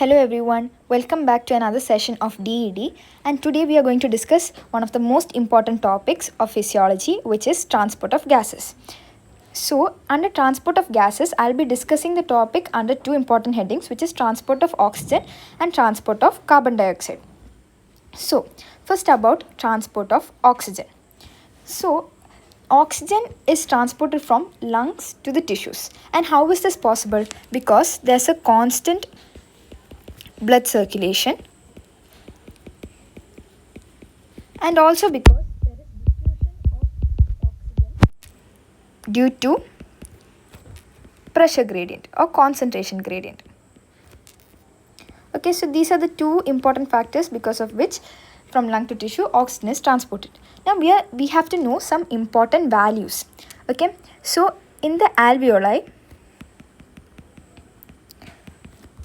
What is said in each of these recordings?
Hello everyone, welcome back to another session of D.E.D. and today we are going to discuss one of the most important topics of physiology, which is transport of gases. So under transport of gases, I'll be discussing the topic under two important headings, which is transport of oxygen and transport of carbon dioxide. So first about transport of oxygen. So oxygen is transported from lungs to the tissues. And how is this possible? Because there's a constant blood circulation and also because there is diffusion of oxygen due to pressure gradient or concentration gradient. Okay, so these are the two important factors because of which from lung to tissue oxygen is transported. Now we have to know some important values. Okay, so in the alveoli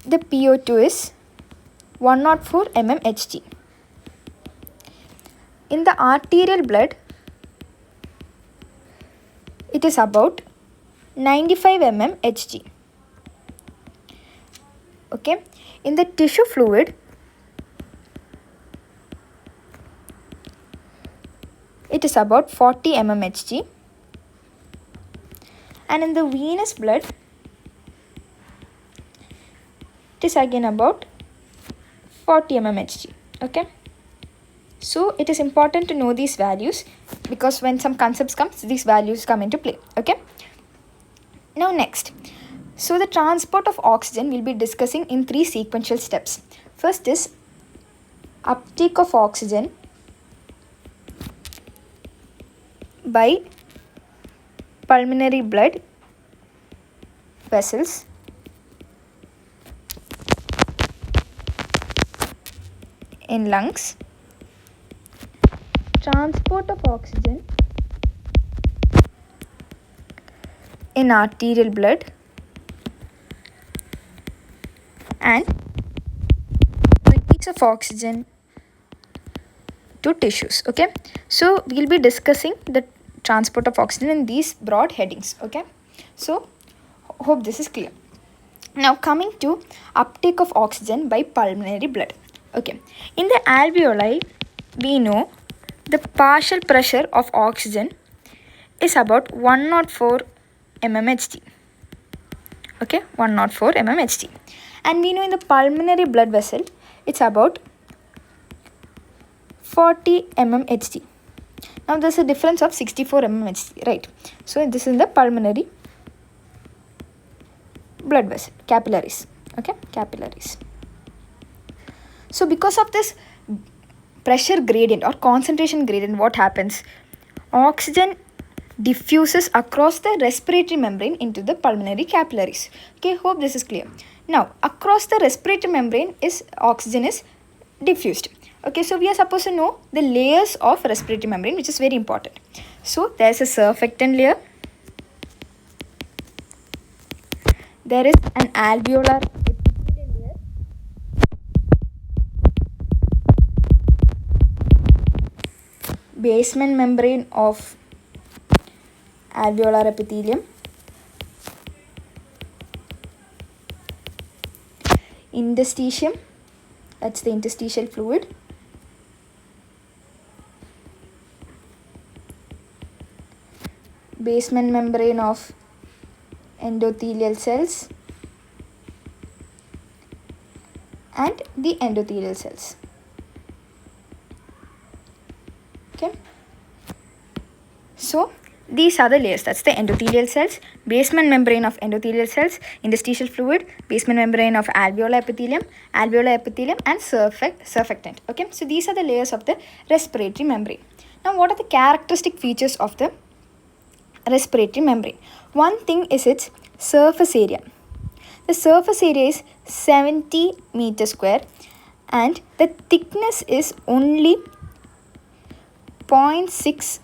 the PO2 is 104 mmHg. In the arterial blood, it is about 95 mmHg. Okay, in the tissue fluid, it is about 40 mmHg, and in the venous blood, it is again about 40 mmHg. Okay, so it is important to know these values because when some concepts comes, these values come into play. Okay, now next, so the transport of oxygen we'll be discussing in three sequential steps. First is uptake of oxygen by pulmonary blood vessels, in lungs, transport of oxygen in arterial blood, and release of oxygen to tissues. Okay, so we'll be discussing the transport of oxygen in these broad headings. Okay, so hope this is clear. Now coming to uptake of oxygen by pulmonary blood. Okay, in the alveoli, we know the partial pressure of oxygen is about 104 mmHg. Okay, 104 mmHg. And we know in the pulmonary blood vessel, it's about 40 mmHg. Now there's a difference of 64 mmHg, right? So this is the pulmonary blood vessel, capillaries. Okay, capillaries. So because of this pressure gradient or concentration gradient, what happens? Oxygen diffuses across the respiratory membrane into the pulmonary capillaries. Okay, hope this is clear. Now, across the respiratory membrane oxygen is diffused. Okay, so we are supposed to know the layers of respiratory membrane, which is very important. So there is a surfactant layer. There is an alveolar epithelial layer. Basement membrane of alveolar epithelium. Interstitium, that's the interstitial fluid. Basement membrane of endothelial cells and the endothelial cells. Okay, so these are the layers. That's the endothelial cells, basement membrane of endothelial cells, interstitial fluid, basement membrane of alveolar epithelium, and surfactant. Okay, so these are the layers of the respiratory membrane. Now what are the characteristic features of the respiratory membrane? One thing is its surface area. The surface area is 70 meter square and the thickness is only 0.6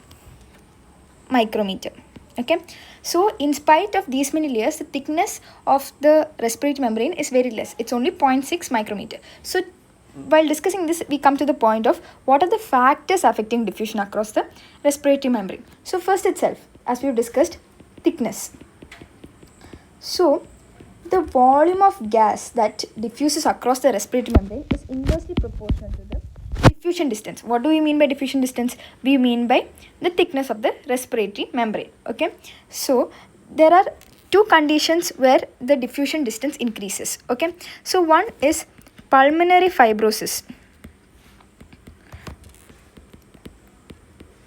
micrometer. Okay, so in spite of these many layers, the thickness of the respiratory membrane is very less. It's only 0.6 micrometer. So while discussing this, we come to the point of what are the factors affecting diffusion across the respiratory membrane. So first itself, as we have discussed, thickness. So the volume of gas that diffuses across the respiratory membrane is inversely proportional to the diffusion distance. What do we mean by diffusion distance? We mean by the thickness of the respiratory membrane. Okay, so there are two conditions where the diffusion distance increases. Okay, so one is pulmonary fibrosis.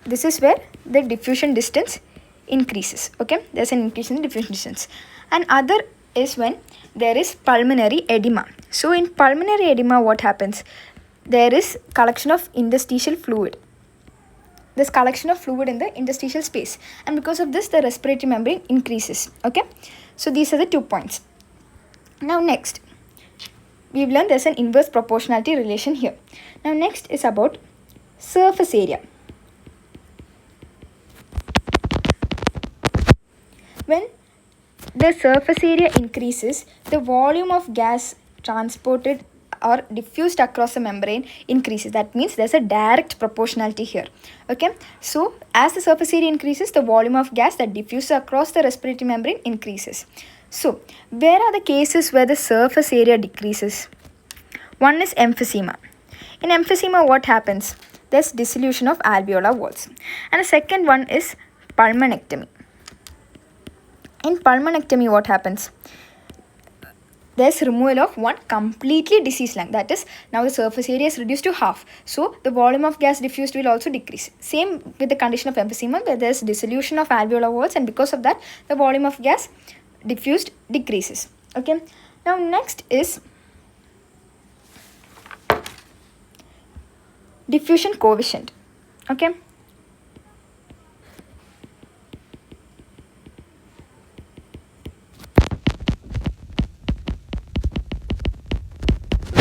This is where the diffusion distance increases. Okay, there's an increase in the diffusion distance. And other is when there is pulmonary edema. So in pulmonary edema, what happens? There is collection of interstitial fluid. There's collection of fluid in the interstitial space, and because of this the respiratory membrane increases. Okay, so these are the 2 points. Now next, we've learned there's an inverse proportionality relation here. Now next is about surface area. When the surface area increases, the volume of gas transported or diffused across the membrane increases. That means there's a direct proportionality here. Okay, so as the surface area increases, the volume of gas that diffuses across the respiratory membrane increases. So where are the cases where the surface area decreases? One is emphysema. In emphysema, what happens? There's dissolution of alveolar walls. And the second one is pulmonectomy. In pulmonectomy, what happens? There's removal of one completely diseased lung. That is, now the surface area is reduced to half. So the volume of gas diffused will also decrease. Same with the condition of emphysema, where there's dissolution of alveolar walls, and because of that, the volume of gas diffused decreases. Okay. Now next is diffusion coefficient. Okay.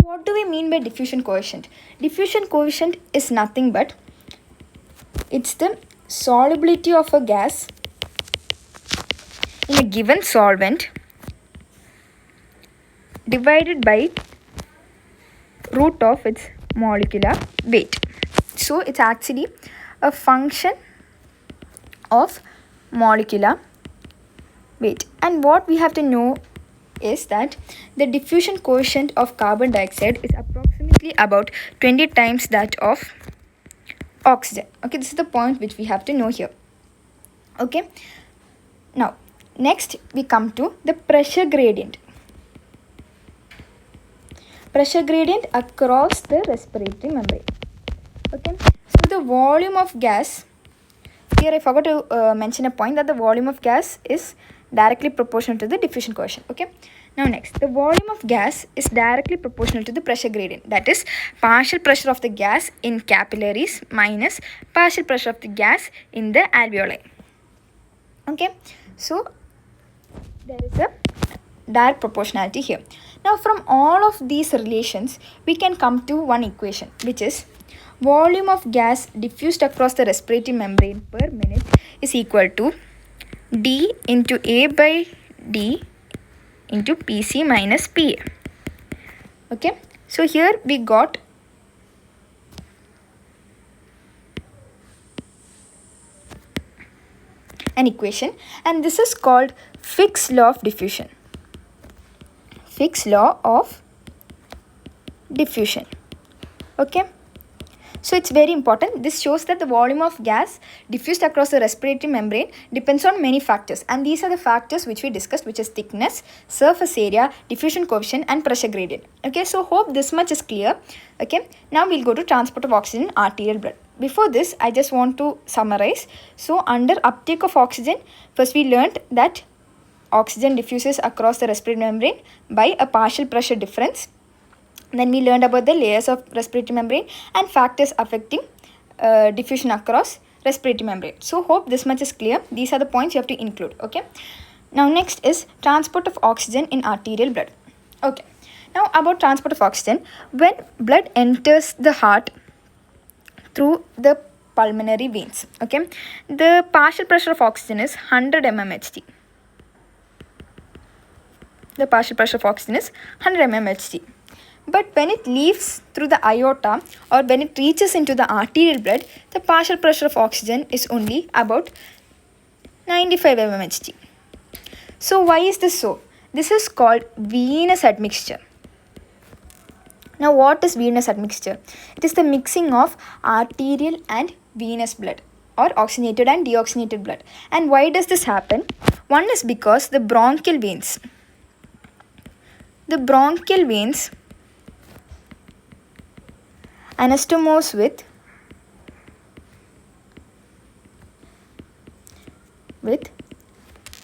What do we mean by diffusion coefficient? Diffusion coefficient is nothing but it's the solubility of a gas in a given solvent divided by root of its molecular weight. So it's actually a function of molecular weight. And what we have to know is that the diffusion coefficient of carbon dioxide is approximately about 20 times that of oxygen. Okay, this is the point which we have to know here. Okay, now next we come to the pressure gradient. Pressure gradient across the respiratory membrane. Okay, so the volume of gas, here I forgot to mention a point that the volume of gas is directly proportional to the diffusion coefficient. Okay, now next, the volume of gas is directly proportional to the pressure gradient. That is, partial pressure of the gas in capillaries minus partial pressure of the gas in the alveoli. Okay, so there is a direct proportionality here. Now from all of these relations, we can come to one equation, which is volume of gas diffused across the respiratory membrane per minute is equal to D into A by D into PC minus PA. Okay, so here we got an equation, and this is called Fick's law of diffusion. Fick's law of diffusion. Okay, so it's very important. This shows that the volume of gas diffused across the respiratory membrane depends on many factors, and these are the factors which we discussed, which is thickness, surface area, diffusion coefficient, and pressure gradient. Okay, so hope this much is clear. Okay, now we'll go to transport of oxygen in arterial blood. Before this, I just want to summarize. So under uptake of oxygen, first we learned that oxygen diffuses across the respiratory membrane by a partial pressure difference. Then we learned about the layers of respiratory membrane and factors affecting diffusion across respiratory membrane. So hope this much is clear. These are the points you have to include. Okay. Now next is transport of oxygen in arterial blood. Okay. Now about transport of oxygen, when blood enters the heart through the pulmonary veins, okay, the partial pressure of oxygen is 100 mmHg. The partial pressure of oxygen is 100 mmHg. But when it leaves through the aorta or when it reaches into the arterial blood, the partial pressure of oxygen is only about 95 mmHg. So why is this so? This is called venous admixture. Now what is venous admixture? It is the mixing of arterial and venous blood, or oxygenated and deoxygenated blood. And why does this happen? One is because the bronchial veins anastomose with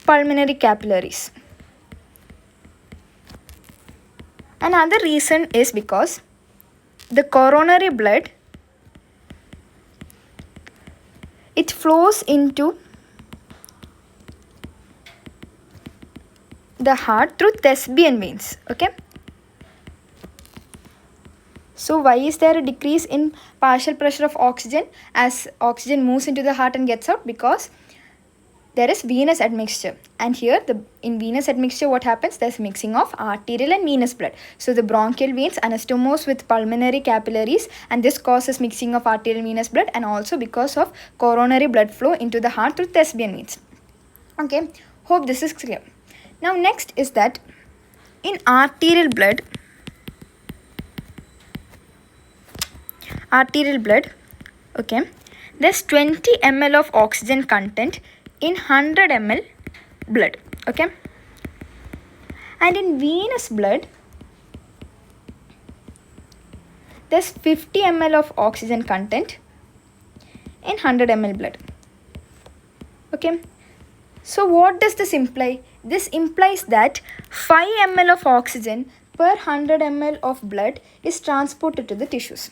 pulmonary capillaries. Another reason is because the coronary blood, it flows into the heart through thespian veins. Okay. So why is there a decrease in partial pressure of oxygen as oxygen moves into the heart and gets out? Because there is venous admixture, and here in venous admixture what happens? There's mixing of arterial and venous blood. So the bronchial veins anastomose with pulmonary capillaries, and this causes mixing of arterial and venous blood, and also because of coronary blood flow into the heart through thespian veins. Okay, hope this is clear. Now next is that in arterial blood, okay, there's 20 ml of oxygen content in 100 ml blood. Okay, and in venous blood there's 50 ml of oxygen content in 100 ml blood. Okay, so what does this imply? This implies that 5 ml of oxygen per 100 ml of blood is transported to the tissues.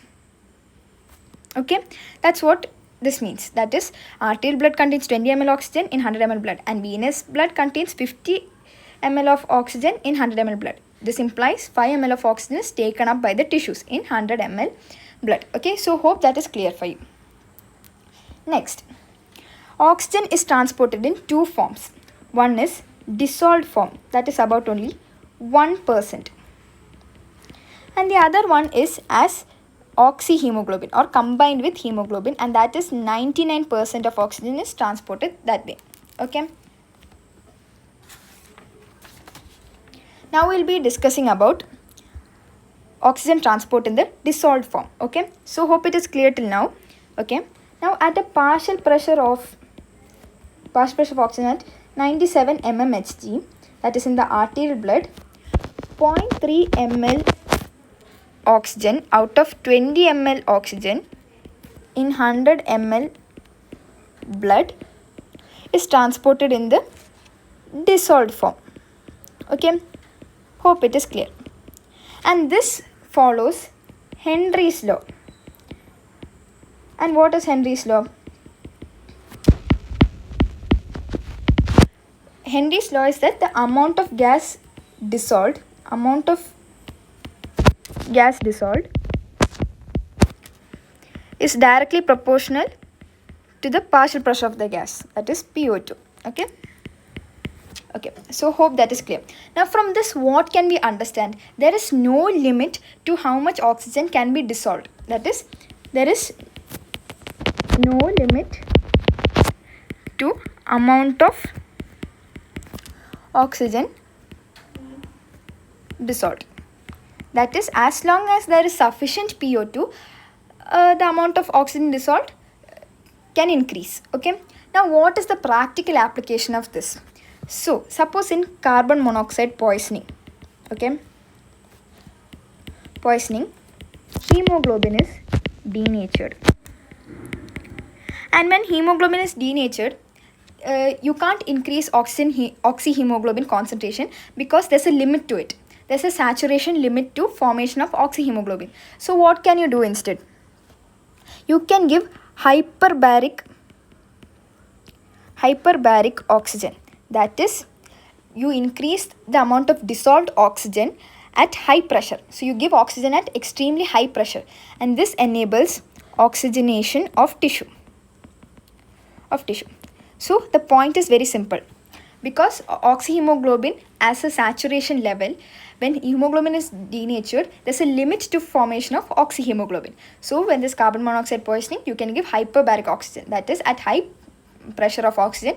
Okay, that's what this means. That is, arterial blood contains 20 ml oxygen in 100 ml blood, and venous blood contains 50 ml of oxygen in 100 ml blood. This implies 5 ml of oxygen is taken up by the tissues in 100 ml blood. Okay, so hope that is clear for you. Next, oxygen is transported in two forms. One is dissolved form, that is about only 1%, and the other one is as oxyhemoglobin or combined with hemoglobin, and that is 99% of oxygen is transported that way. Okay, now we'll be discussing about oxygen transport in the dissolved form. Okay, so hope it is clear till now. Okay, now at a partial pressure of oxygen at 97 mmHg, that is in the arterial blood, 0.3 ml oxygen out of 20 ml oxygen in 100 ml blood is transported in the dissolved form. Okay, hope it is clear. And this follows Henry's law. And what is Henry's law? Henry's law is that the amount of gas dissolved is directly proportional to the partial pressure of the gas, that is PO2. Okay, so hope that is clear. Now from this what can we understand? There is no limit to how much oxygen can be dissolved. That is, there is no limit to amount of oxygen dissolved. That is, as long as there is sufficient PO2, the amount of oxygen dissolved can increase. Okay, now what is the practical application of this? So suppose in carbon monoxide poisoning, okay, hemoglobin is denatured, and when hemoglobin is denatured, you can't increase oxyhemoglobin concentration because there's a limit to it. There's a saturation limit to formation of oxyhemoglobin. So what can you do instead? You can give hyperbaric oxygen. That is, you increase the amount of dissolved oxygen at high pressure. So you give oxygen at extremely high pressure, and this enables oxygenation of tissue. So the point is very simple. Because oxyhemoglobin as a saturation level, when hemoglobin is denatured, there's a limit to formation of oxyhemoglobin. So when this carbon monoxide poisoning, you can give hyperbaric oxygen. That is, at high pressure of oxygen,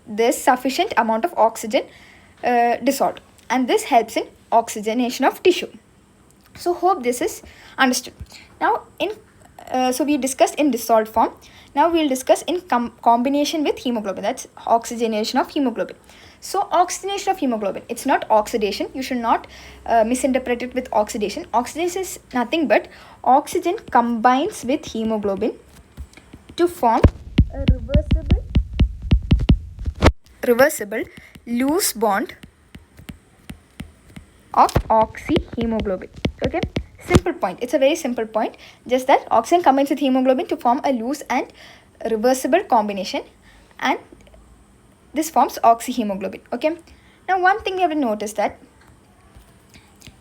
there's sufficient amount of oxygen dissolved, and this helps in oxygenation of tissue. So hope this is understood. Now so we discussed in dissolved form. Now we will discuss in combination with hemoglobin, that's oxygenation of hemoglobin. So oxygenation of hemoglobin, it's not oxidation. You should not misinterpret it with oxidation. Oxidation is nothing but oxygen combines with hemoglobin to form a reversible loose bond of oxyhemoglobin. Okay, simple point. It's a very simple point. Just that oxygen combines with hemoglobin to form a loose and reversible combination, and this forms oxyhemoglobin. Okay, now one thing you have to notice that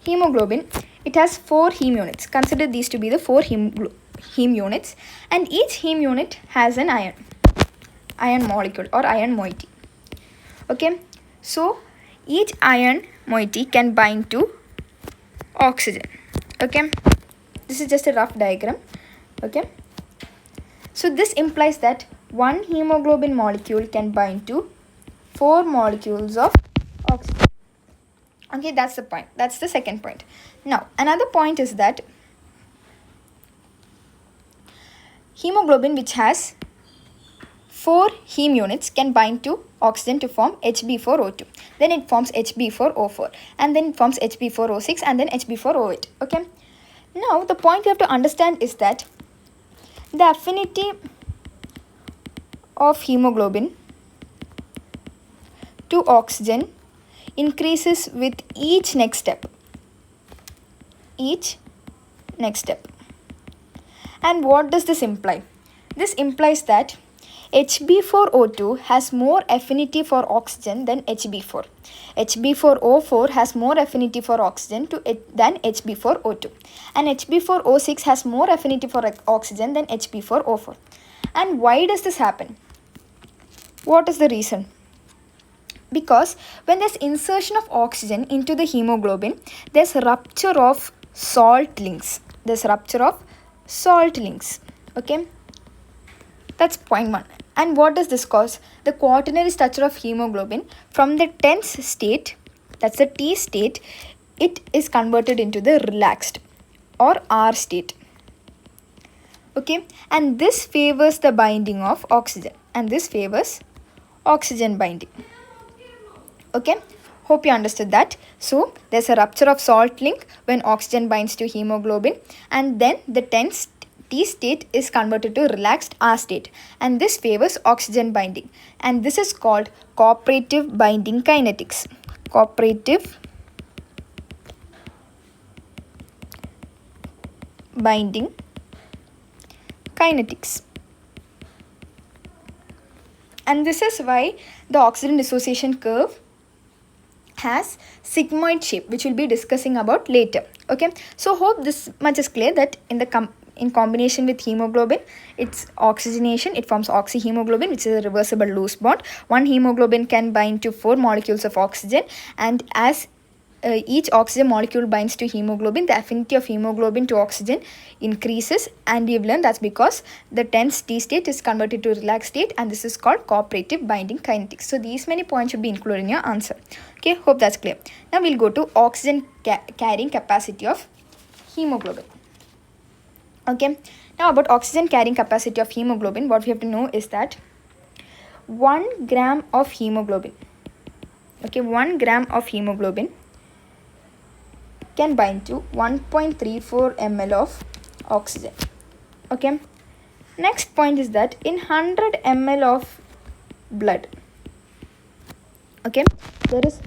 hemoglobin, it has 4 heme units. Consider these to be the 4 heme units, and each heme unit has an iron molecule or iron moiety. Okay, so each iron moiety can bind to oxygen. Okay, this is just a rough diagram. Okay, so this implies that one hemoglobin molecule can bind to 4 molecules of oxygen. Okay, that's the point. That's the second point. Now another point is that hemoglobin, which has 4 heme units, can bind to oxygen to form Hb4O2. Then it forms Hb4O4, and then it forms Hb4O6, and then Hb4O8. Okay, now the point you have to understand is that the affinity of hemoglobin to oxygen increases with each next step. And what does this imply? This implies that Hb4O2 has more affinity for oxygen than Hb4. Hb4O4 has more affinity for oxygen than Hb4O2. And Hb4O6 has more affinity for oxygen than Hb4O4. And why does this happen? What is the reason? Because when there's insertion of oxygen into the hemoglobin, there's rupture of salt links. Okay, that's point 1. And what does this cause? The quaternary structure of hemoglobin from the tense state, that's the T state, it is converted into the relaxed or R state. Okay, and this favors the binding of oxygen, and this favors oxygen binding. Okay, hope you understood that. So there's a rupture of salt link when oxygen binds to hemoglobin, and then the tense T state is converted to relaxed R state, and this favors oxygen binding, and this is called cooperative binding kinetics. Cooperative binding kinetics. And this is why the oxygen dissociation curve has sigmoid shape, which we'll be discussing about later. Okay, so hope this much is clear that in combination with hemoglobin, it's oxygenation, it forms oxyhemoglobin, which is a reversible loose bond. One hemoglobin can bind to 4 molecules of oxygen, and as each oxygen molecule binds to hemoglobin, the affinity of hemoglobin to oxygen increases, and we've learned that's because the tense T state is converted to relaxed state, and this is called cooperative binding kinetics. So these many points should be included in your answer. Okay, hope that's clear. Now we'll go to oxygen carrying capacity of hemoglobin. Okay, now about oxygen carrying capacity of hemoglobin, what we have to know is that 1 gram of hemoglobin, okay, 1 gram of hemoglobin can bind to 1.34 ml of oxygen. Okay, next point is that in 100 ml of blood, okay, there is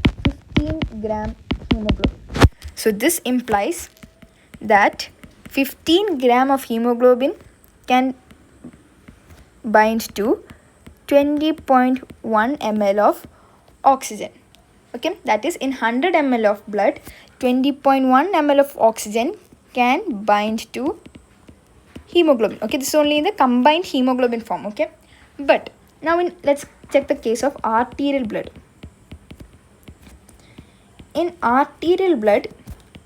15 gram hemoglobin. So this implies that 15 gram of hemoglobin can bind to 20.1 ml of oxygen. Okay, that is in 100 ml of blood, 20.1 ml of oxygen can bind to hemoglobin. Okay, this is only in the combined hemoglobin form. Okay, but now let's check the case of arterial blood. In arterial blood,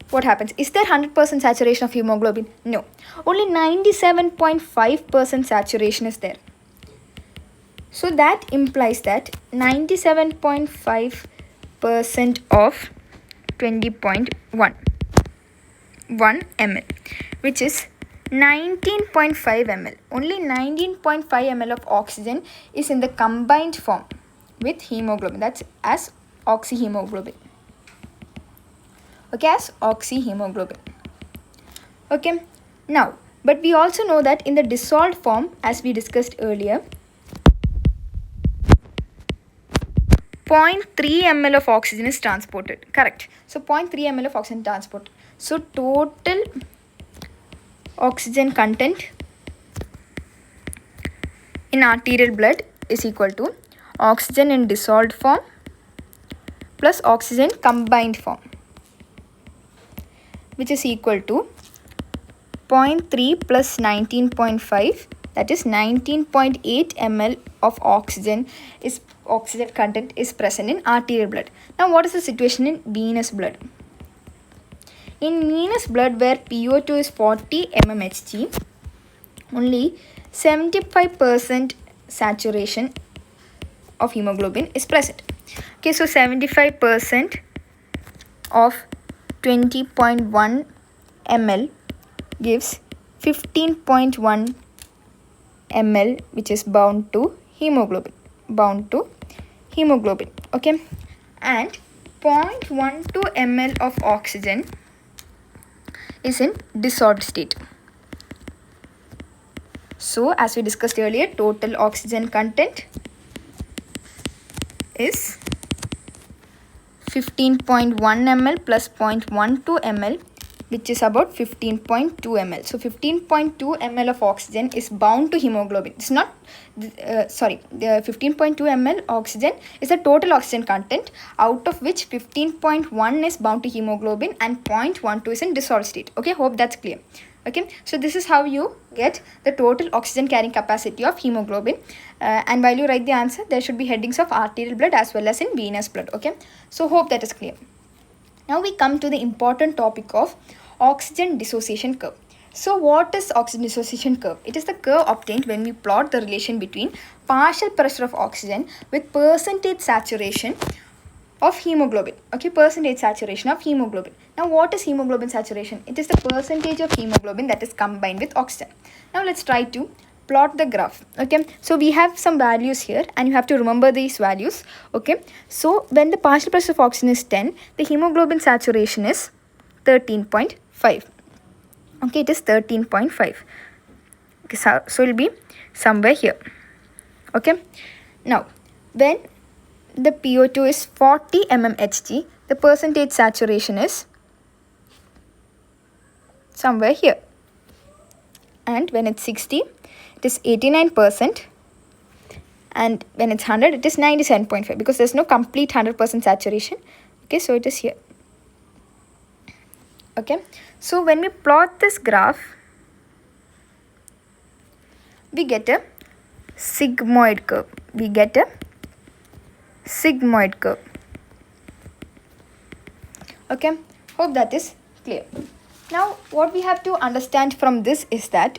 what happens? Is there 100% saturation of hemoglobin? No, only 97.5% saturation is there. So that implies that 97.5% percent of 20.1 1 ml, which is 19.5 ml. Only 19.5 ml of oxygen is in the combined form with hemoglobin. That's as oxyhemoglobin. Okay, as oxyhemoglobin. Okay, now, but we also know that in the dissolved form, as we discussed earlier, 0.3 ml of oxygen is transported. Correct. So 0.3 ml of oxygen transported. So total oxygen content in arterial blood is equal to oxygen in dissolved form plus oxygen combined form, which is equal to 0.3 plus 19.5, that is 19.8 ml of oxygen content is present in arterial blood. Now what is the situation in venous blood? In venous blood, where PO2 is 40 mmHg, only 75% saturation of hemoglobin is present. Okay, so 75% of 20.1 ml gives 15.1 ml, which is bound to hemoglobin. Okay, and 0.12 ml of oxygen is in dissolved state. So as we discussed earlier, total oxygen content is 15.1 ml plus 0.12 ml, which is about 15.2 ml. So 15.2 ml of oxygen is bound to hemoglobin. It's not, the 15.2 ml oxygen is the total oxygen content, out of which 15.1 is bound to hemoglobin and 0.12 is in dissolved state. Okay, hope that's clear. Okay, so this is how you get the total oxygen carrying capacity of hemoglobin. And while you write the answer, there should be headings of arterial blood as well as in venous blood. Okay, so hope that is clear. Now we come to the important topic of oxygen dissociation curve. So what is oxygen dissociation curve? It is the curve obtained when we plot the relation between partial pressure of oxygen with percentage saturation of hemoglobin. Okay, percentage saturation of hemoglobin. Now what is hemoglobin saturation? It is the percentage of hemoglobin that is combined with oxygen. Now let's try to plot the graph. Okay, so we have some values here and you have to remember these values. Okay, so when the partial pressure of oxygen is 10, the hemoglobin saturation is 13.5. Okay, it is 13.5. Okay, so it will be somewhere here. Okay, now when the PO2 is 40 mmHg, the percentage saturation is somewhere here. And when it's 60, it is 89%. And when it's 100, it is 97.5, because there's no complete 100% saturation. Okay, so it is here. Okay, so when we plot this graph, we get a sigmoid curve. Okay, hope that is clear. Now what we have to understand from this is that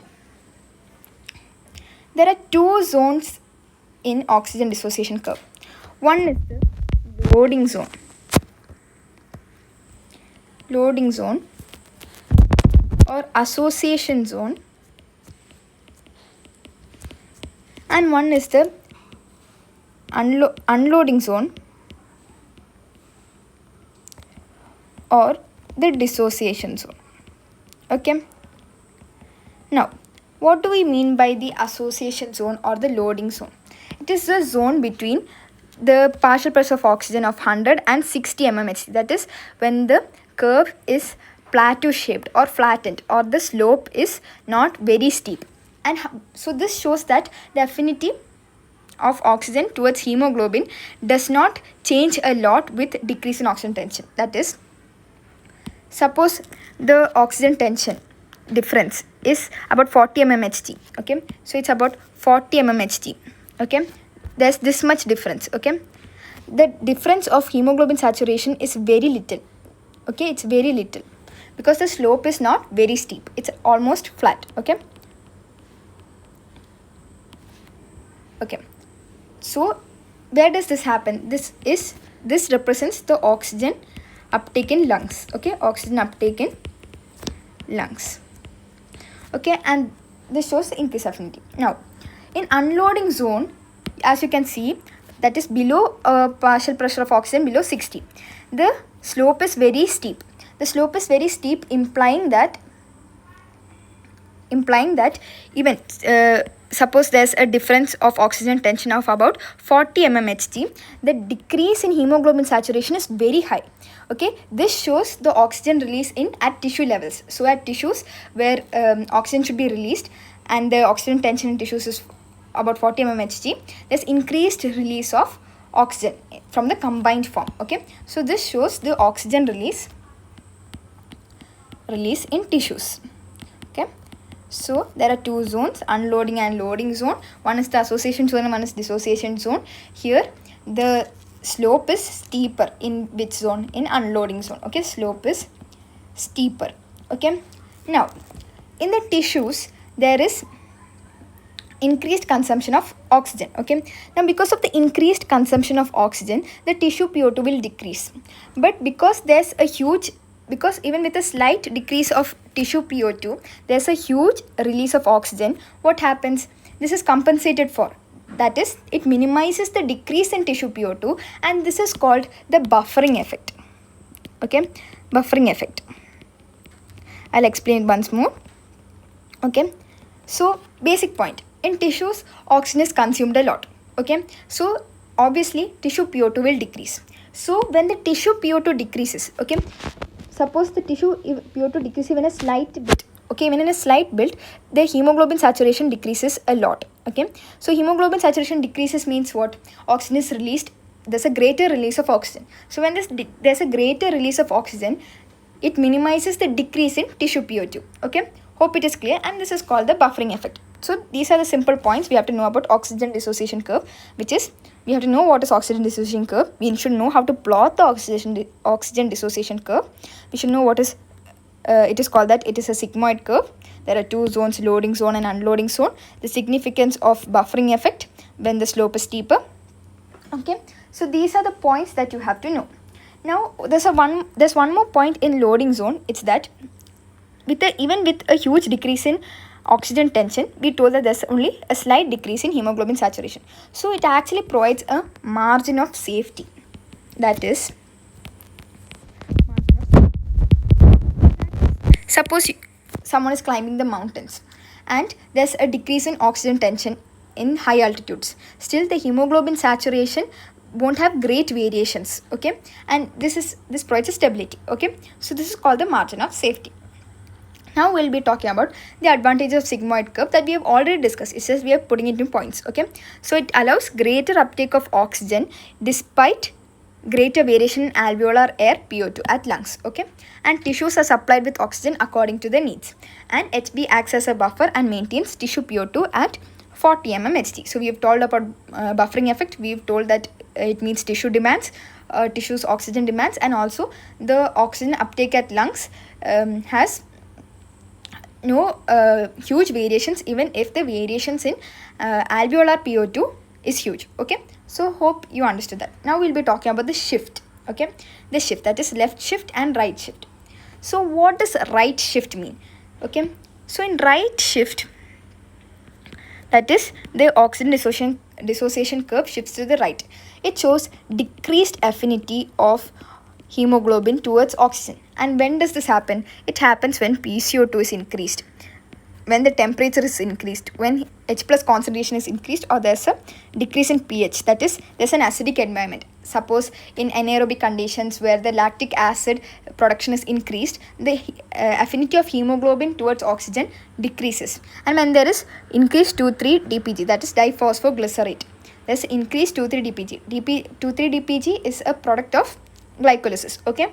there are two zones in oxygen dissociation curve. One is the loading zone or association zone, and one is the unloading zone or the dissociation zone. Okay, now what do we mean by the association zone or the loading zone? It is the zone between the partial pressure of oxygen of 100 and 60 mmHg. That is when the curve is plateau shaped or flattened, or the slope is not very steep. And so this shows that the affinity of oxygen towards hemoglobin does not change a lot with decrease in oxygen tension. That is, suppose the oxygen tension difference is about 40 mmHg. Okay, so it's about 40 mmHg. Okay, there's this much difference. Okay, the difference of hemoglobin saturation is very little. Okay, it's very little because the slope is not very steep, it's almost flat. Okay, so where does this happen? This is this represents the oxygen uptake in lungs. Okay, oxygen uptake in lungs. Okay, and this shows the increased affinity. Now, in unloading zone, as you can see, that is below partial pressure of oxygen below 60. The slope is very steep. The slope is very steep, implying that even suppose there's a difference of oxygen tension of about 40 mmHg, the decrease in hemoglobin saturation is very high. Okay, this shows the oxygen release at tissue levels. So at tissues where oxygen should be released and the oxygen tension in tissues is about 40 mmHg, there's increased release of oxygen from the combined form. Okay, so this shows the oxygen release in tissues. Okay, so there are two zones, unloading and loading zone. One is the association zone and one is dissociation zone. Here the slope is steeper in which zone? In unloading zone. Okay, slope is steeper. Okay, now in the tissues there is increased consumption of oxygen. Okay, now because of the increased consumption of oxygen, the tissue PO2 will decrease. But because even with a slight decrease of tissue PO2, there's a huge release of oxygen. What happens? This is compensated for. That is, it minimizes the decrease in tissue PO2, and this is called the buffering effect. Okay, buffering effect. I'll explain it once more. Okay, so basic point. In tissues, oxygen is consumed a lot. Okay, so obviously tissue PO2 will decrease. So when the tissue PO2 decreases, okay, suppose the tissue PO2 decreases even a slight bit. Okay, when in a slight bit, the hemoglobin saturation decreases a lot. Okay, so hemoglobin saturation decreases means what? Oxygen is released. There's a greater release of oxygen. So when there's a greater release of oxygen, it minimizes the decrease in tissue PO2. Okay, hope it is clear, and this is called the buffering effect. So these are the simple points we have to know about oxygen dissociation curve, which is we have to know what is oxygen dissociation curve. We should know how to plot the oxygen dissociation curve. We should know what is it is called that it is a sigmoid curve. There are two zones, loading zone and unloading zone. The significance of buffering effect when the slope is steeper. Okay, so these are the points that you have to know. Now there's one more point in loading zone. It's that even with a huge decrease in oxygen tension, we told that there's only a slight decrease in hemoglobin saturation. So it actually provides a margin of safety. That is, suppose someone is climbing the mountains and there's a decrease in oxygen tension in high altitudes. Still the hemoglobin saturation won't have great variations. Okay, and this provides a stability. Okay, so this is called the margin of safety. Now we'll be talking about the advantages of sigmoid curve that we have already discussed. It's just we are putting it in points. Okay, so it allows greater uptake of oxygen despite greater variation in alveolar air PO2 at lungs. Okay, and tissues are supplied with oxygen according to their needs, and HB acts as a buffer and maintains tissue PO2 at 40 mmHg. So we have told about buffering effect. We've told that it means tissue demands, tissues oxygen demands, and also the oxygen uptake at lungs has no huge variations, even if the variations in alveolar PO2 is huge. Okay, so hope you understood that. Now we'll be talking about the shift. Okay, the shift, that is left shift and right shift. So what does right shift mean? Okay, so in right shift, that is the oxygen dissociation curve shifts to the right. It shows decreased affinity of hemoglobin towards oxygen. And when does this happen? It happens when PCO2 is increased, when the temperature is increased, when H plus concentration is increased, or there's a decrease in pH, that is there's an acidic environment. Suppose in anaerobic conditions where the lactic acid production is increased, the affinity of hemoglobin towards oxygen decreases. And when there is increased 2,3-DPG, that is diphosphoglycerate, there's increased 2,3-DPG. 2,3-DPG is a product of glycolysis. Okay,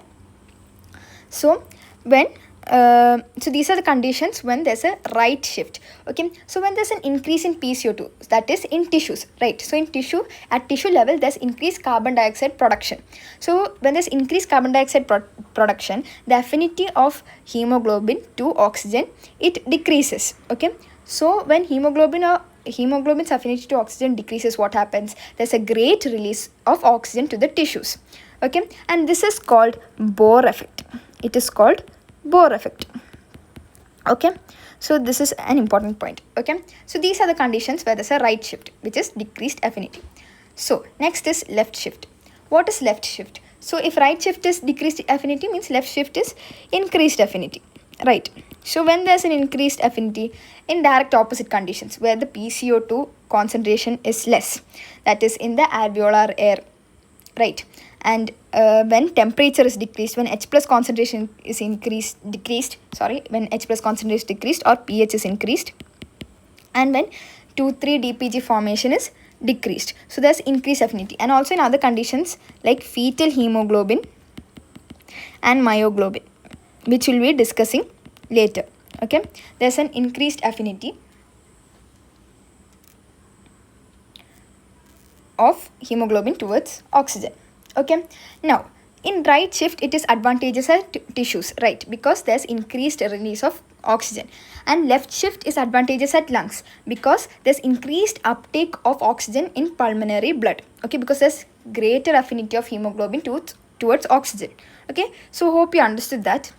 so when so these are the conditions when there's a right shift. Okay, so when there's an increase in PCO2, that is in tissues, right? So in tissue, at tissue level, there's increased carbon dioxide production. So when there's increased carbon dioxide production, the affinity of hemoglobin to oxygen, it decreases. Okay, so when hemoglobin hemoglobin's affinity to oxygen decreases, what happens? There's a great release of oxygen to the tissues. Okay, and this is called Bohr effect. It is called Bohr effect. Okay, so this is an important point. Okay, so these are the conditions where there's a right shift, which is decreased affinity. So next is left shift. What is left shift? So if right shift is decreased affinity, means left shift is increased affinity, right? So when there's an increased affinity in direct opposite conditions where the PCO2 concentration is less, that is in the alveolar air, right? And when temperature is decreased, when H plus concentration is when H plus concentration is decreased or pH is increased, and when 2,3-DPG formation is decreased. So there's increased affinity. And also in other conditions like fetal hemoglobin and myoglobin, which we'll be discussing later. Okay, there's an increased affinity of hemoglobin towards oxygen. Okay, now in right shift it is advantageous at tissues, right, because there's increased release of oxygen. And left shift is advantageous at lungs because there's increased uptake of oxygen in pulmonary blood. Okay, because there's greater affinity of hemoglobin towards oxygen. Okay, so hope you understood that.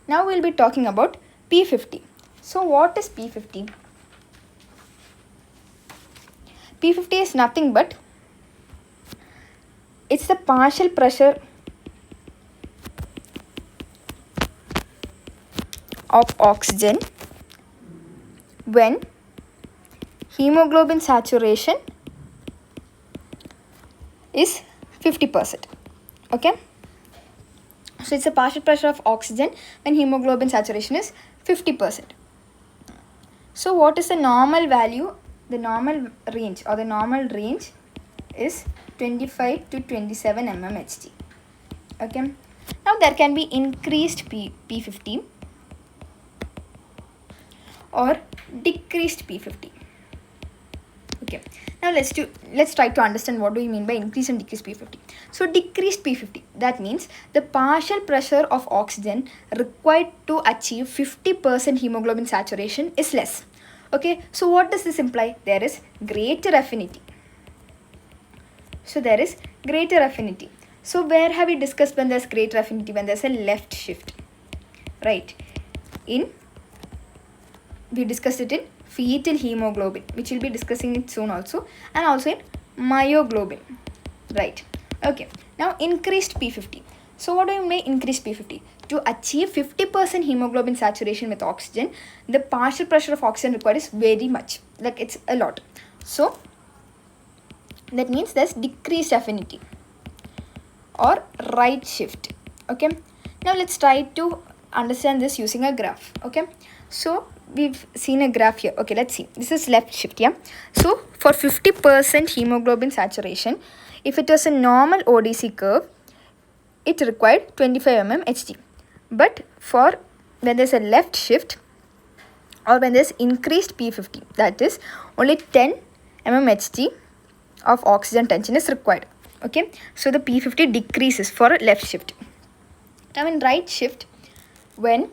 Now we'll be talking about P50. So what is P50? P50 is nothing but it's the partial pressure of oxygen when hemoglobin saturation is 50%. Okay, so it's a partial pressure of oxygen when hemoglobin saturation is 50%. So what is the normal value? The normal range is 25 to 27 mmHg. Okay, now there can be increased P50 or decreased P50. Okay, now let's try to understand what do we mean by increased and decreased P50. So decreased P50, that means the partial pressure of oxygen required to achieve 50% hemoglobin saturation is less. Okay, so what does this imply? There is greater affinity. So there is greater affinity. So where have we discussed when there's greater affinity? When there's a left shift, right? We discussed it in fetal hemoglobin, which we'll be discussing it soon also, and also in myoglobin, right? Okay, now increased P50. So what do you mean by increased P50? To achieve 50% hemoglobin saturation with oxygen, the partial pressure of oxygen required is very much, like it's a lot. So that means there's decreased affinity or right shift. Okay, now let's try to understand this using a graph. Okay, so we've seen a graph here. Okay, let's see. This is left shift, yeah. So for 50% hemoglobin saturation, if it was a normal ODC curve, it required 25 mmHg. But for when there's a left shift or when there's increased P50, that is only 10 mmHg of oxygen tension is required. Okay, so the P50 decreases for left shift. Now in right shift, when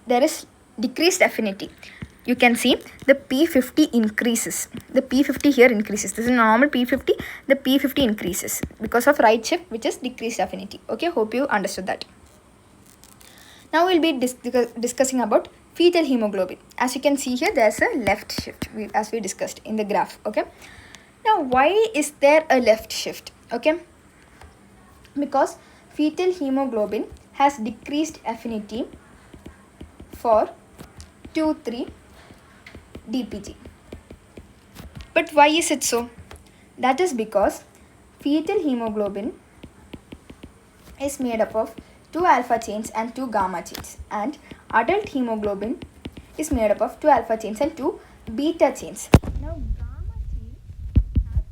there is decreased affinity, you can see the P50 increases. The P50 here increases. This is normal P50. The P50 increases because of right shift, which is decreased affinity. Okay, hope you understood that. Now we'll be discussing about fetal hemoglobin. As you can see here, there's a left shift as we discussed in the graph. Okay, now why is there a left shift? Okay, because fetal hemoglobin has decreased affinity for 2,3-DPG. But why is it so? That is because fetal hemoglobin is made up of 2 alpha chains and 2 gamma chains, and adult hemoglobin is made up of 2 alpha chains and 2 beta chains. Now gamma chain has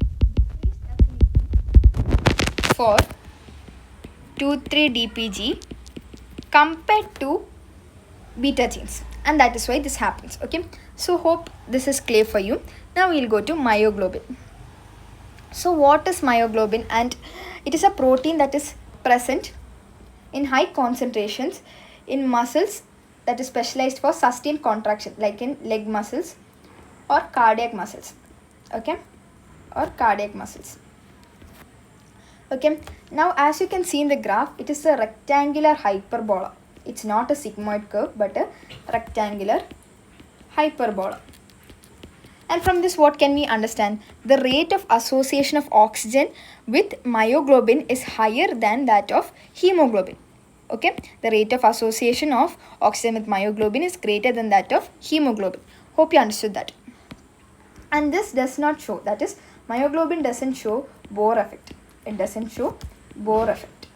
decreased affinity for 2,3-DPG compared to beta chains, and that is why this happens. Okay, so hope this is clear for you. Now we'll go to myoglobin. So what is myoglobin? And it is a protein that is present in high concentrations in muscles that is specialized for sustained contraction, like in leg muscles or cardiac muscles. Okay, or cardiac muscles. Okay, now as you can see in the graph, it is a rectangular hyperbola. It's not a sigmoid curve but a rectangular hyperbola. And from this, what can we understand? The rate of association of oxygen with myoglobin is higher than that of hemoglobin. Okay, the rate of association of oxygen with myoglobin is greater than that of hemoglobin. Hope you understood that. And this does not show, that is, myoglobin doesn't show Bohr effect. It doesn't show Bohr effect.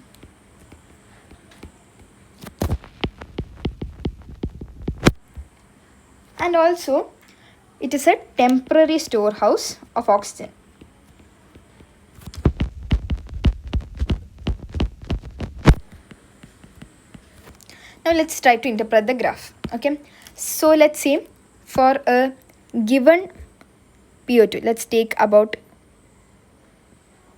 And also, it is a temporary storehouse of oxygen. Now let's try to interpret the graph. Okay, so let's say for a given PO2, let's take about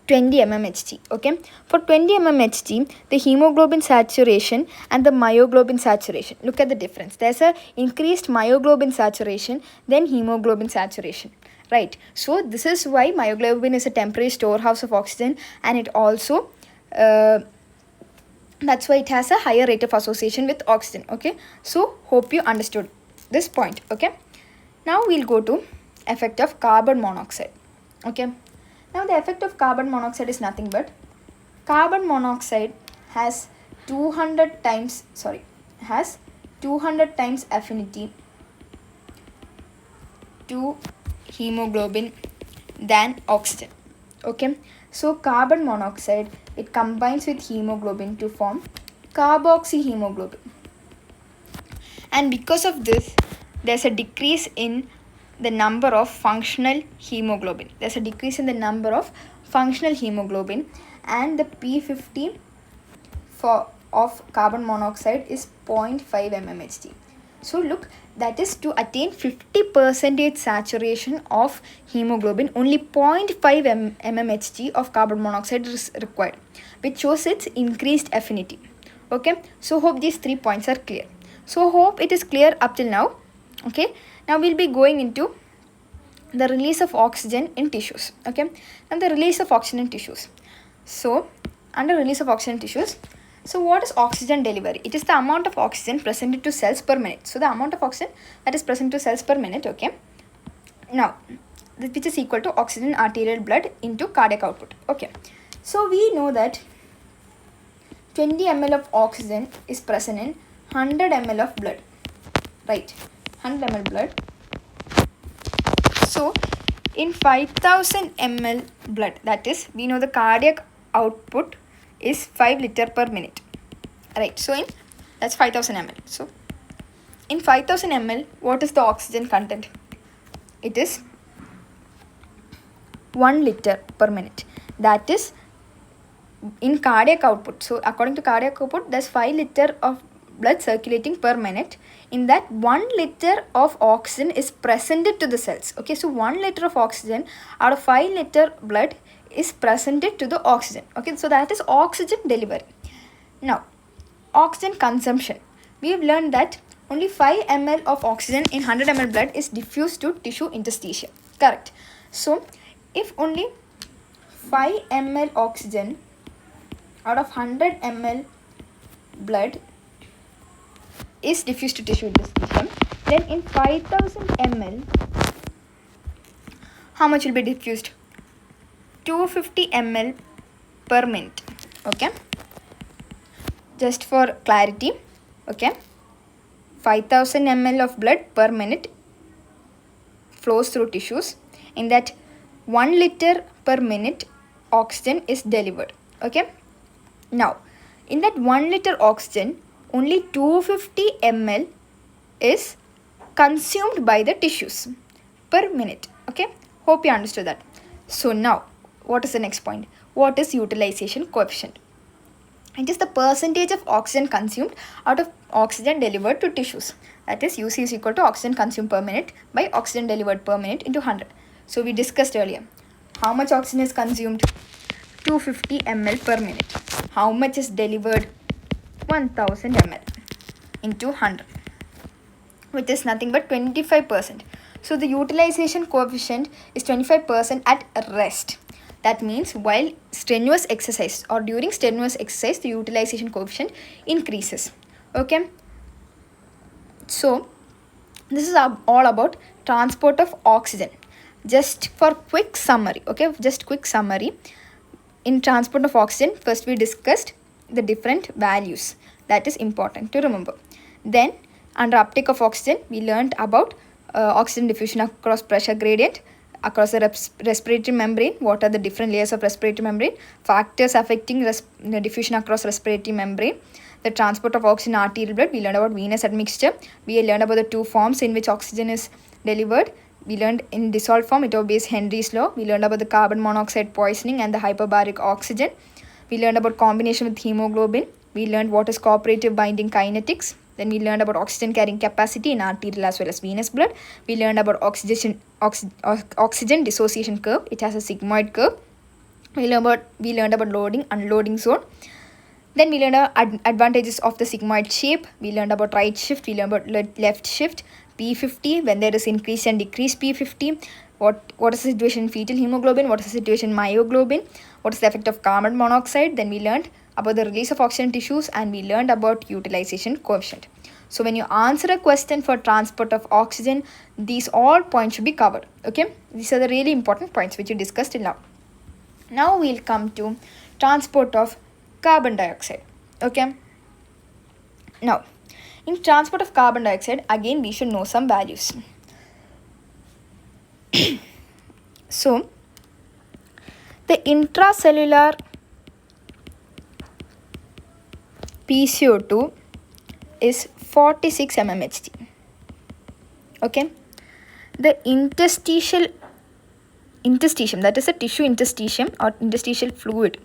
20 mmHg. Okay, for 20 mmHg, the hemoglobin saturation and the myoglobin saturation, look at the difference. There's a increased myoglobin saturation than hemoglobin saturation, right? So this is why myoglobin is a temporary storehouse of oxygen, and it also that's why it has a higher rate of association with oxygen. Okay, so hope you understood this point. Okay, now we'll go to effect of carbon monoxide. Okay, now the effect of carbon monoxide is nothing but carbon monoxide has 200 times affinity to hemoglobin than oxygen. Okay, so carbon monoxide, it combines with hemoglobin to form carboxyhemoglobin, and because of this there's a decrease in the number of functional hemoglobin. There's a decrease in the number of functional hemoglobin, and the P50 of carbon monoxide is 0.5 mmHg. So look, that is to attain 50% saturation of hemoglobin, only 0.5 mmHg of carbon monoxide is required, which shows its increased affinity. Okay, so hope these 3 points are clear. So hope it is clear up till now. Okay, now we'll be going into the release of oxygen in tissues. Okay, and the release of oxygen in tissues. So under release of oxygen in tissues, so what is oxygen delivery? It is the amount of oxygen presented to cells per minute. So the amount of oxygen that is present to cells per minute. Okay, now which is equal to oxygen arterial blood into cardiac output. Okay, so we know that 20 ml of oxygen is present in 100 ml of blood, right? 100 ml blood. So in 5000 ml blood, that is, we know the cardiac output is 5 liter per minute, right? So in that's 5000 ml. So in 5000 ml, what is the oxygen content? It is 1 liter per minute. That is in cardiac output. So according to cardiac output, there's 5 liter of blood circulating per minute. In that, 1 liter of oxygen is presented to the cells. Okay, so 1 liter of oxygen out of 5 liter blood is presented to the oxygen. Okay, so that is oxygen delivery. Now, oxygen consumption. We have learned that only 5 ml of oxygen in 100 ml blood is diffused to tissue interstitia. Correct. So, if only 5 ml oxygen out of 100 ml blood is diffused to tissue interstitium, then in 5000 ml, how much will be diffused? 250 ml per minute. Okay, just for clarity. Okay, 5000 ml of blood per minute flows through tissues. In that, 1 liter per minute oxygen is delivered. Okay, now in that 1 liter oxygen, only 250 ml is consumed by the tissues per minute. Okay, hope you understood that. So now, what is the next point? What is utilization coefficient? It is the percentage of oxygen consumed out of oxygen delivered to tissues. That is, UC is equal to oxygen consumed per minute by oxygen delivered per minute into 100. So we discussed earlier. How much oxygen is consumed? 250 ml per minute. How much is delivered? 1000 ml into 100, which is nothing but 25%. So the utilization coefficient is 25% at rest. That means while strenuous exercise or during strenuous exercise, the utilization coefficient increases. Okay. So this is all about transport of oxygen. Just for quick summary, okay, just quick summary. In transport of oxygen, first we discussed the different values. That is important to remember. Then under uptake of oxygen, we learned about oxygen diffusion across pressure gradient, across the respiratory membrane, what are the different layers of respiratory membrane, factors affecting diffusion across respiratory membrane, the transport of oxygen in arterial blood. We learned about venous admixture. We learned about the two forms in which oxygen is delivered. We learned in dissolved form, it obeys Henry's law. We learned about the carbon monoxide poisoning and the hyperbaric oxygen. We learned about combination with hemoglobin. We learned what is cooperative binding kinetics. Then we learned about oxygen carrying capacity in arterial as well as venous blood. We learned about oxygen dissociation curve. It has a sigmoid curve. We learned about loading, unloading zone. Then we learned advantages of the sigmoid shape. We learned about right shift. We learned about left shift. P50, when there is increase and decrease P50. What is the situation in fetal hemoglobin? What is the situation in myoglobin? What is the effect of carbon monoxide? Then we learned about the release of oxygen tissues, and we learned about utilization coefficient. So when you answer a question for transport of oxygen, these all points should be covered. Okay, these are the really important points which we discussed till now. Now we'll come to transport of carbon dioxide. Okay, now in transport of carbon dioxide, again we should know some values. So the intracellular PCO2 is 46 mmHg. Okay, the interstitium, that is a tissue interstitium or interstitial fluid,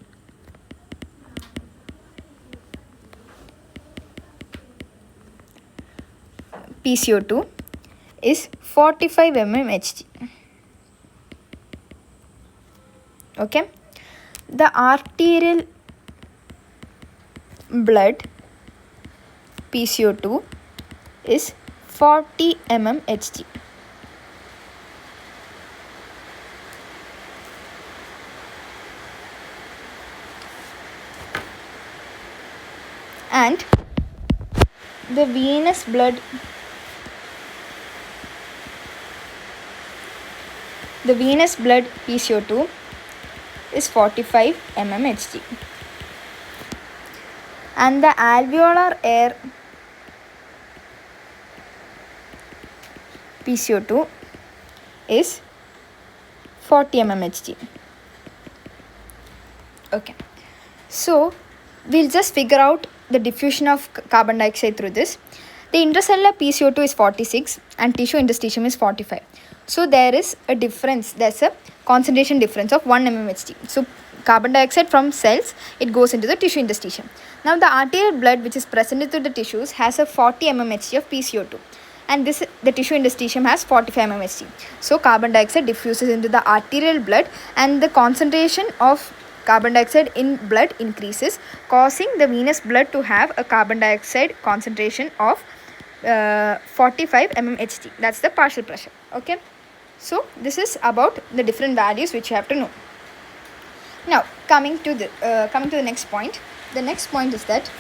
PCO2 is 45 mmHg. Okay, the arterial blood PCO2 is 40 mmHg. And the venous blood PCO2 is 45 mmHg. And the alveolar air PCO2 is 40 mmHg. Okay, so we'll just figure out the diffusion of carbon dioxide through this. The intracellular PCO2 is 46 and tissue interstitium is 45. So there is a difference, there's a concentration difference of 1 mmHg. So carbon dioxide from cells, it goes into the tissue interstitium. Now the arterial blood which is present through the tissues has a 40 mmHg of PCO2, and the tissue interstitium has 45 mmHg. So carbon dioxide diffuses into the arterial blood and the concentration of carbon dioxide in blood increases, causing the venous blood to have a carbon dioxide concentration of 45 mmHg. That's the partial pressure. Okay, so this is about the different values which you have to know. Now coming to the next point. The next point is that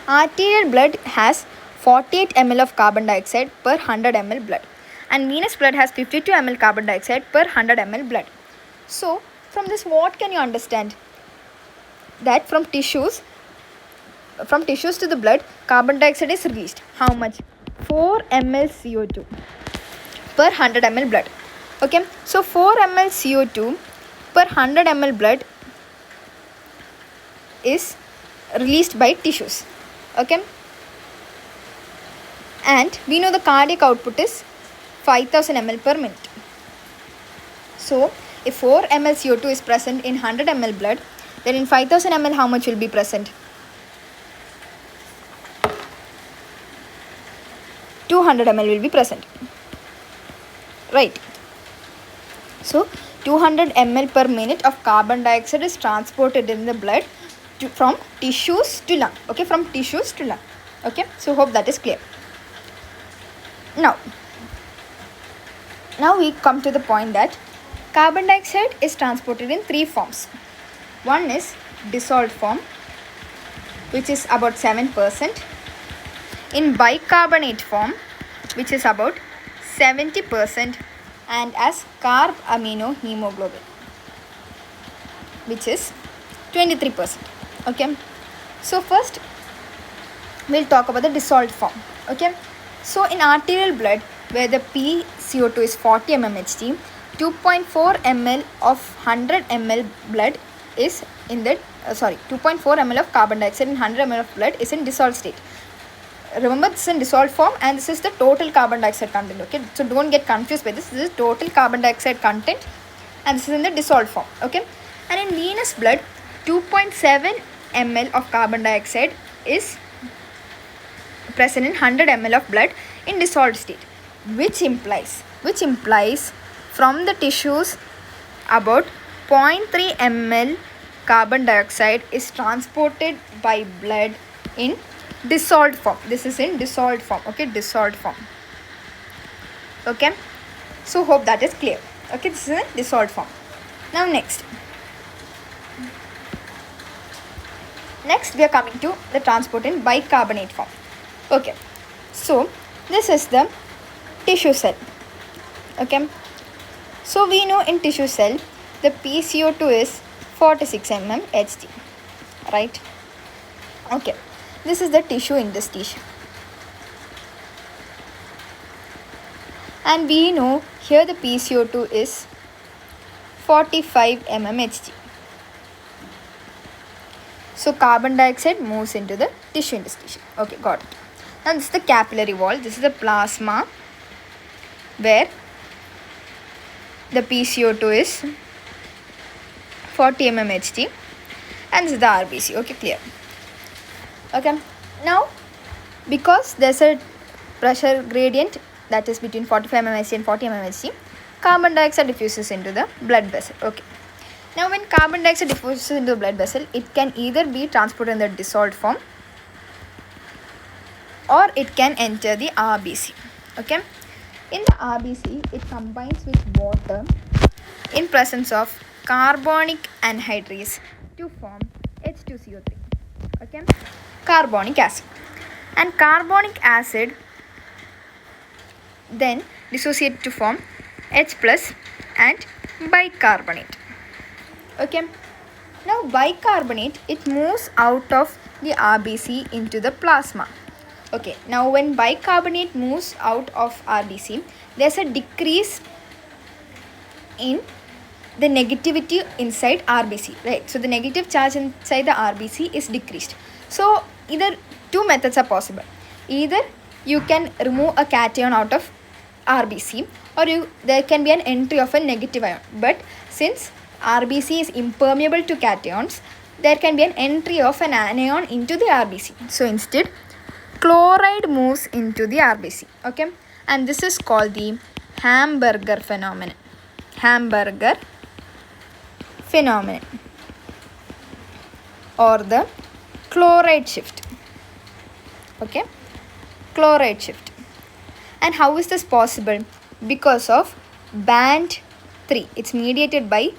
arterial blood has 48 ml of carbon dioxide per 100 ml blood, and venous blood has 52 ml carbon dioxide per 100 ml blood. So from this, what can you understand? That from tissues to the blood, carbon dioxide is released. How much? 4 ml CO2 per 100 ml blood. Okay, so 4 ml CO2 per 100 ml blood is released by tissues. Okay, and we know the cardiac output is 5000 ml per minute. So if 4 ml CO2 is present in 100 ml blood, then in 5000 ml how much will be present? 200 ml will be present, right? So 200 ml per minute of carbon dioxide is transported in the blood from tissues to lung. Okay, from tissues to lung. Okay, so hope that is clear. Now Now we come to the point that carbon dioxide is transported in three forms. One is dissolved form, which is about 7%, in bicarbonate form, which is about 70%, and as carbaminohemoglobin, which is 23%. Okay, so first we'll talk about the dissolved form. Okay, so in arterial blood, where the PCO2 is 40 mmHg, 2.4 ml of 100 ml blood is in the 2.4 ml of carbon dioxide in 100 ml of blood is in dissolved state. Remember, this is in dissolved form and this is the total carbon dioxide content. Okay, so don't get confused by this. This is total carbon dioxide content and this is in the dissolved form. Okay, and in venous blood, 2.7 ml of carbon dioxide is present in 100 ml of blood in dissolved state, which implies from the tissues about 0.3 ml carbon dioxide is transported by blood in dissolved form. This is in dissolved form. Okay, dissolved form. Okay, so hope that is clear. Okay, this is in dissolved form. Now next we are coming to the transport in bicarbonate form. Okay, so this is the tissue cell. Okay, so we know in tissue cell the PCO2 is 46 mmHg, right? Okay, this is the tissue in this tissue, and we know here the PCO2 is 45 mmHg. So carbon dioxide moves into the tissue in this tissue. Okay, got it. Now this is the capillary wall. This is the plasma where the PCO2 is 40 mmHg and this is the RBC. Okay, clear. Okay, now because there's a pressure gradient that is between 45 mmHg and 40 mmHg, carbon dioxide diffuses into the blood vessel. Okay, now when carbon dioxide diffuses into the blood vessel, it can either be transported in the dissolved form or it can enter the RBC. Okay, in the RBC it combines with water in presence of carbonic anhydrase to form H2CO3. Okay, carbonic acid, and carbonic acid then dissociate to form H plus and bicarbonate. Okay, now bicarbonate, it moves out of the RBC into the plasma. Okay, now when bicarbonate moves out of RBC, there's a decrease in the negativity inside RBC, right? So the negative charge inside the RBC is decreased. So either two methods are possible. Either you can remove a cation out of RBC or there can be an entry of a negative ion. But since RBC is impermeable to cations, there can be an entry of an anion into the RBC. So instead, chloride moves into the RBC. Okay, and this is called the Hamburger phenomenon. Hamburger phenomenon or the chloride shift. Okay, chloride shift. And how is this possible? Because of band 3. It's mediated by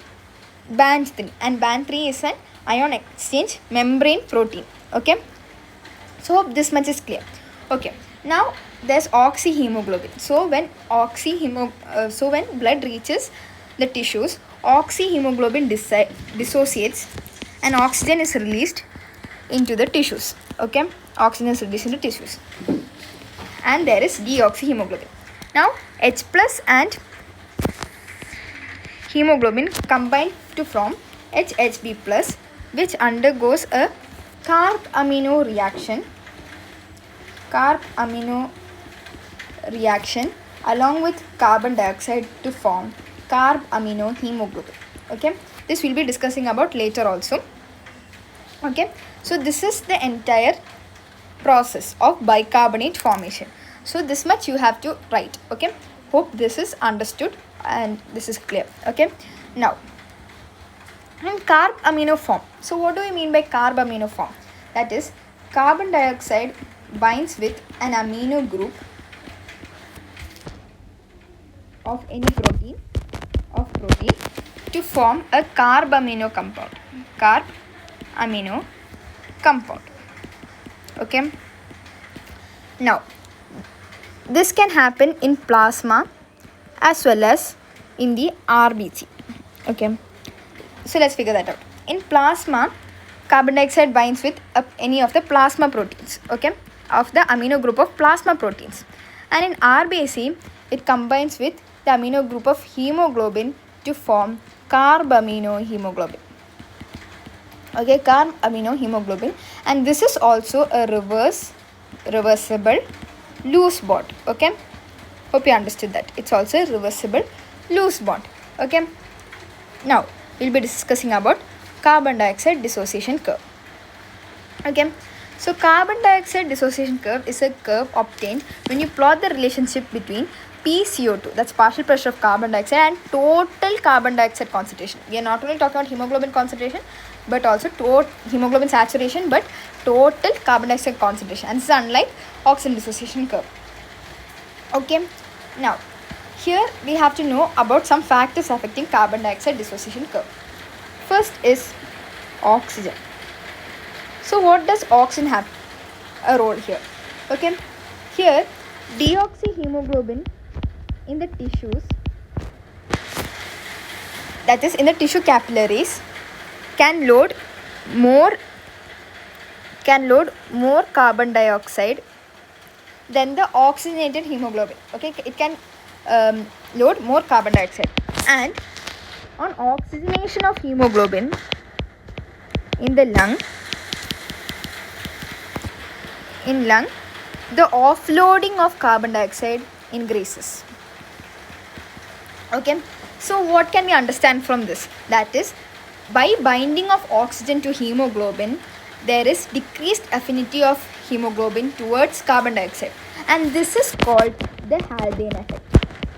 band 3, and band 3 is an ion exchange membrane protein. Okay, so hope this much is clear. Okay, now there's oxyhemoglobin. So when when blood reaches the tissues, oxyhemoglobin dissociates and oxygen is released into the tissues. Okay, oxygen is released into tissues and there is deoxyhemoglobin. Now H plus and hemoglobin combine to form HHB plus, which undergoes a carb amino reaction along with carbon dioxide to form carbaminohemoglobin. Okay, this we'll be discussing about later also. Okay, so this is the entire process of bicarbonate formation. So this much you have to write. Okay, hope this is understood and this is clear. Okay, now in carb amino form. So what do we mean by carb amino form? That is, carbon dioxide binds with an amino group of any protein to form a carb amino compound. Carb amino compound. Okay. Now, this can happen in plasma as well as in the RBC. Okay. So let's figure that out. In plasma, carbon dioxide binds with any of the plasma proteins, okay, of the amino group of plasma proteins. And in RBC, it combines with the amino group of hemoglobin to form carb amino hemoglobin. Okay, carb amino hemoglobin. And this is also a reversible loose bond. Okay, hope you understood that. It's also a reversible loose bond. Okay, now we'll be discussing about carbon dioxide dissociation curve. Okay, so carbon dioxide dissociation curve is a curve obtained when you plot the relationship between PCO2, that's partial pressure of carbon dioxide, and total carbon dioxide concentration. We are not only talking about hemoglobin concentration but also hemoglobin saturation, but total carbon dioxide concentration, and this is unlike oxygen dissociation curve. Okay, now here we have to know about some factors affecting carbon dioxide dissociation curve. First is oxygen. So what does oxygen have a role here? Okay, here deoxyhemoglobin in the tissues, that is in the tissue capillaries, can load more carbon dioxide than the oxygenated hemoglobin. Okay, it can load more carbon dioxide, and on oxygenation of hemoglobin in the lung, the offloading of carbon dioxide increases. Okay, so what can we understand from this? That is, by binding of oxygen to hemoglobin, there is decreased affinity of hemoglobin towards carbon dioxide, and this is called the Haldane effect.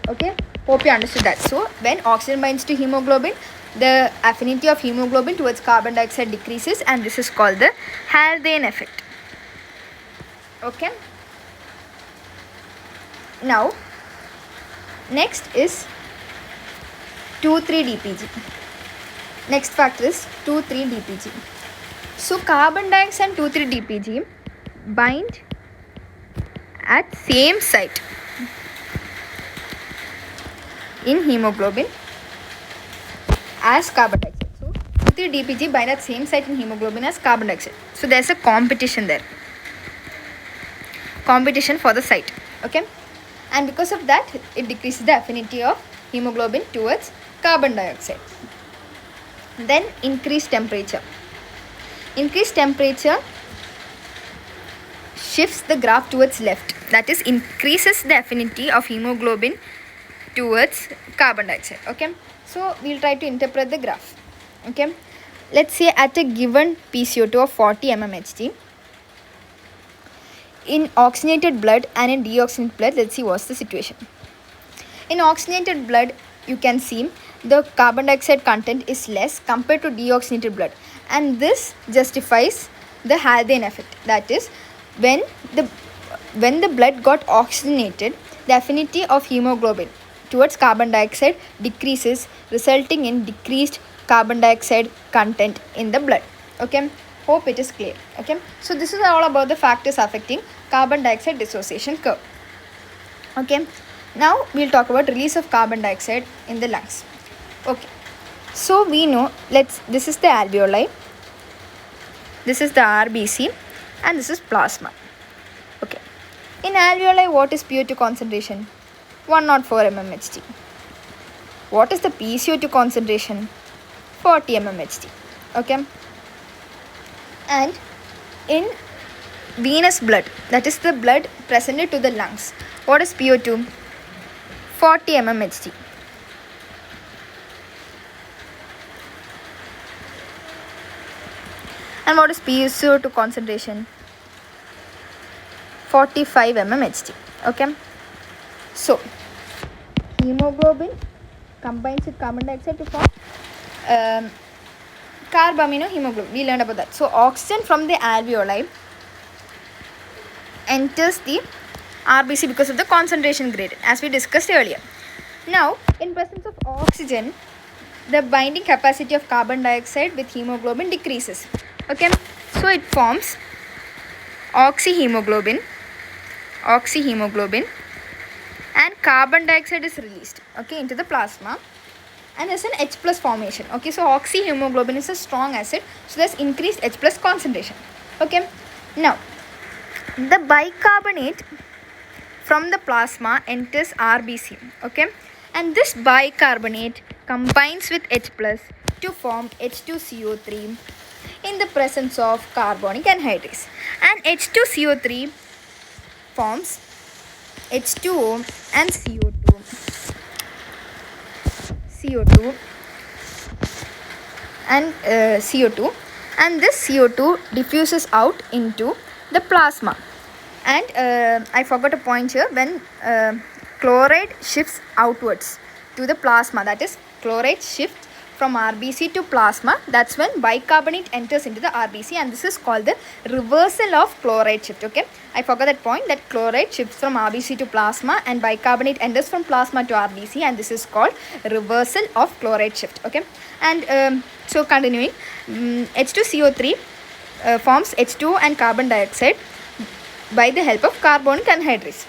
Okay, hope you understood that. So when oxygen binds to hemoglobin, the affinity of hemoglobin towards carbon dioxide decreases, and this is called the Haldane effect. Okay, now next is 2,3-DPG. Next factor is 2,3-DPG. So carbon dioxide and 2,3-DPG bind at same site in hemoglobin as carbon dioxide. So 2,3-DPG bind at same site in hemoglobin as carbon dioxide. So there's a competition there. Competition for the site. Okay, and because of that, it decreases the affinity of hemoglobin towards carbon dioxide. Then increased temperature shifts the graph towards left, that is increases the affinity of hemoglobin towards carbon dioxide. Okay, so we'll try to interpret the graph. Okay, let's say at a given PCO2 of 40 mmHg, in oxygenated blood and in deoxygenated blood, let's see what's the situation. In oxygenated blood, you can see the carbon dioxide content is less compared to deoxygenated blood, and this justifies the Haldane effect. That is, when the blood got oxygenated, the affinity of hemoglobin towards carbon dioxide decreases, resulting in decreased carbon dioxide content in the blood. Okay, hope it is clear. Okay, so this is all about the factors affecting carbon dioxide dissociation curve. Okay, now we'll talk about release of carbon dioxide in the lungs. Okay, so we know, this is the alveoli, this is the RBC, and this is plasma. Okay, in alveoli, what is PO2 concentration? 104 mmHg. What is the PCO2 concentration? 40 mmHg. Okay, and in venous blood, that is the blood presented to the lungs, what is PO2? 40 mmHg. And what is PCO2 concentration? 45 mmHg. Okay, so hemoglobin combines with carbon dioxide to form carb amino hemoglobin. We learned about that. So oxygen from the alveoli enters the RBC because of the concentration gradient, as we discussed earlier. Now, in presence of oxygen, the binding capacity of carbon dioxide with hemoglobin decreases. Okay, so it forms oxyhemoglobin, and carbon dioxide is released, okay, into the plasma, and there's an H plus formation. Okay, so oxyhemoglobin is a strong acid, so there's increased H plus concentration. Okay, now the bicarbonate from the plasma enters RBC. Okay, and this bicarbonate combines with H plus to form H2CO3 in the presence of carbonic anhydrase, and H2CO3 forms H2O and CO2 and CO2, and this CO2 diffuses out into the plasma. And I forgot a point here. When chloride shifts outwards to the plasma, that is, chloride shifts from RBC to plasma, that's when bicarbonate enters into the RBC, and this is called the reversal of chloride shift. Okay, I forgot that point, that chloride shifts from RBC to plasma and bicarbonate enters from plasma to RBC, and this is called reversal of chloride shift. Okay, and so continuing, H2CO3 forms H2O and carbon dioxide by the help of carbonic anhydrase.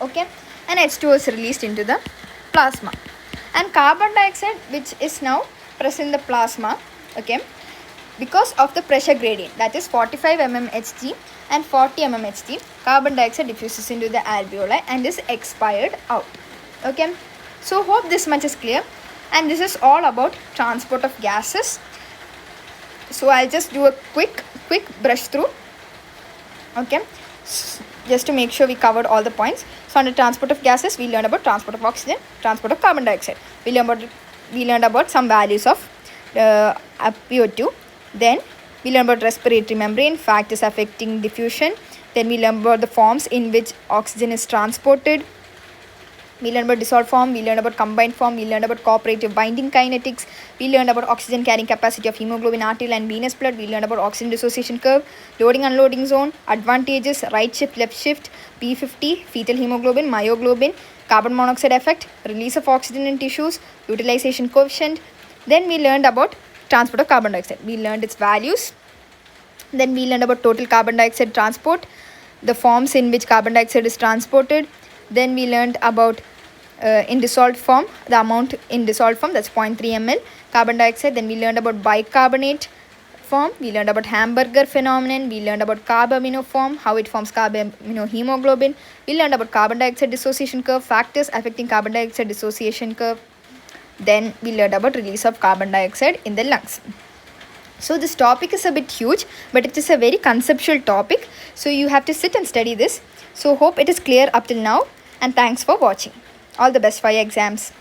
Okay, and H2O is released into the plasma, and carbon dioxide, which is now present in the plasma, okay, because of the pressure gradient, that is 45 mmHg and 40 mmHg, carbon dioxide diffuses into the alveoli and is expired out. Okay, so hope this much is clear, and this is all about transport of gases. So I'll just do a quick brush through. Okay, just to make sure we covered all the points. So under transport of gases, we learned about transport of oxygen, transport of carbon dioxide. We learned about some values of PO2. Then we learned about respiratory membrane, factors affecting diffusion. Then we learned about the forms in which oxygen is transported. We learned about dissolved form, we learned about combined form, we learned about cooperative binding kinetics, we learned about oxygen carrying capacity of hemoglobin, arterial and venous blood, we learned about oxygen dissociation curve, loading unloading zone, advantages, right shift, left shift, P50, fetal hemoglobin, myoglobin, carbon monoxide effect, release of oxygen in tissues, utilization coefficient. Then we learned about transport of carbon dioxide. We learned its values. Then we learned about total carbon dioxide transport, the forms in which carbon dioxide is transported. Then we learned about in dissolved form, the amount in dissolved form, that's 0.3 ml carbon dioxide. Then we learned about bicarbonate form, we learned about hamburger phenomenon, we learned about carbamino form, how it forms carbamino hemoglobin, we learned about carbon dioxide dissociation curve, factors affecting carbon dioxide dissociation curve. Then we learned about release of carbon dioxide in the lungs. So this topic is a bit huge, but it is a very conceptual topic, so you have to sit and study this. So hope it is clear up till now, and thanks for watching. All the best for your exams.